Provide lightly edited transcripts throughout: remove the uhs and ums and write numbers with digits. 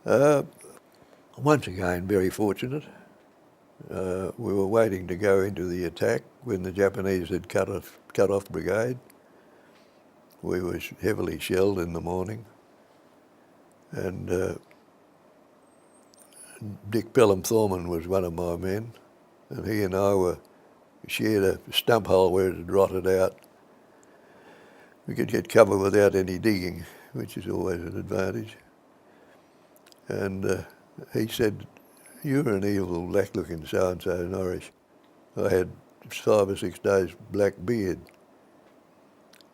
Uh, Once again, very fortunate. We were waiting to go into the attack when the Japanese had cut off Brigade. We were heavily shelled in the morning, and Dick Pelham Thorman was one of my men, and he and I shared a stump hole where it had rotted out. We could get cover without any digging, which is always an advantage. And he said, "You're an evil, black-looking so-and-so, Norrish." I had 5 or 6 days black beard,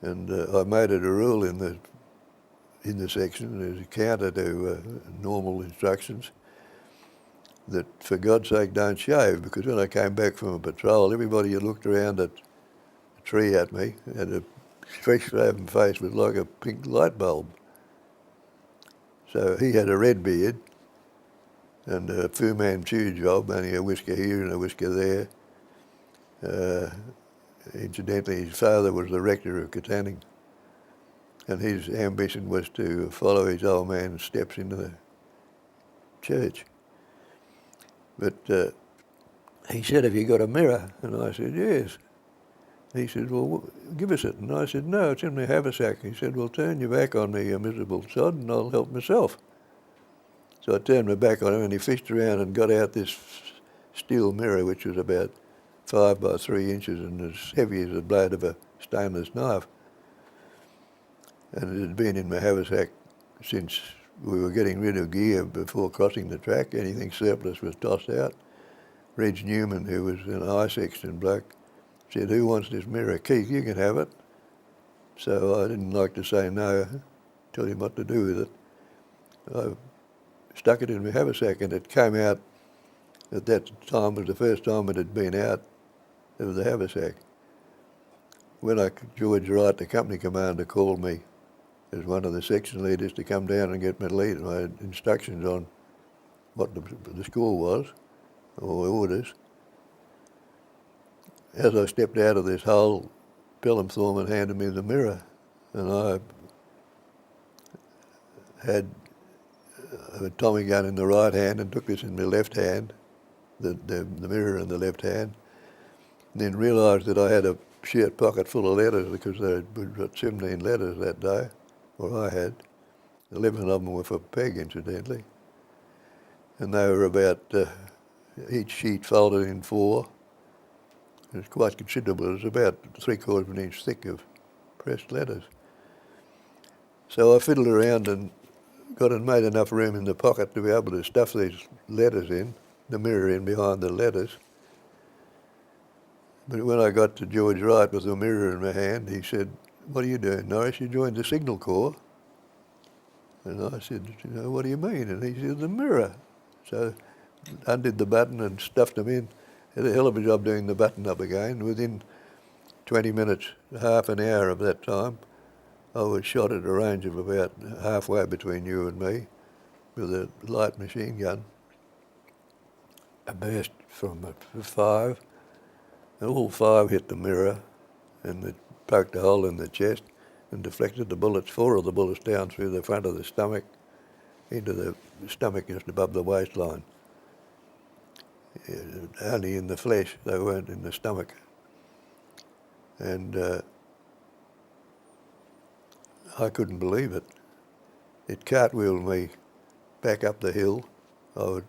and I made it a rule in the section, as a counter to normal instructions, that for God's sake don't shave, because when I came back from a patrol, everybody had looked around at a tree at me, and a fresh shaven face was like a pink light bulb. So he had a red beard and a Fu Manchu job, only a whisker here and a whisker there. Incidentally, his father was the rector of Katanning, and his ambition was to follow his old man's steps into the church. But he said, "Have you got a mirror?" And I said, "Yes." He said, "Well, give us it." And I said, "No, it's in my haversack." He said, "Well, turn your back on me, you miserable sod, and I'll help myself." So I turned my back on him, and he fished around and got out this steel mirror, which was about 5 by 3 inches and as heavy as the blade of a stainless knife. And it had been in my haversack since we were getting rid of gear before crossing the track. Anything surplus was tossed out. Reg Newman, who was an I-section bloke, said, "Who wants this mirror? Keith, you can have it." So I didn't like to say no, tell him what to do with it. I stuck it in my haversack, and it came out at that time. Was the first time it had been out of the haversack. When George Wright, the company commander, called me as one of the section leaders to come down and get my instructions on what the score was, or orders, as I stepped out of this hole, Pelham Thorman handed me the mirror, and I had a Tommy gun in the right hand and took this in my left hand, the mirror in the left hand, and then realised that I had a shirt pocket full of letters, because we'd got 17 letters that day, or I had. 11 of them were for Peg, incidentally, and they were about each sheet folded in 4. It was quite considerable. It was about 3/4 of an inch thick of pressed letters. So I fiddled around and got and made enough room in the pocket to be able to stuff these letters in, the mirror in behind the letters. But when I got to George Wright with the mirror in my hand, he said, "What are you doing, Norrish? You joined the Signal Corps." And I said, "What do you mean?" And he said, "The mirror." So undid the button and stuffed them in. Had a hell of a job doing the button up again. Within 20 minutes, half an hour of that time, I was shot at a range of about halfway between you and me with a light machine gun. A burst from 5, and all 5 hit the mirror, and it poked a hole in the chest and deflected the bullets, 4 of the bullets down through the front of the stomach into the stomach just above the waistline. Only in the flesh, they weren't in the stomach. And I couldn't believe it. It cartwheeled me back up the hill. I would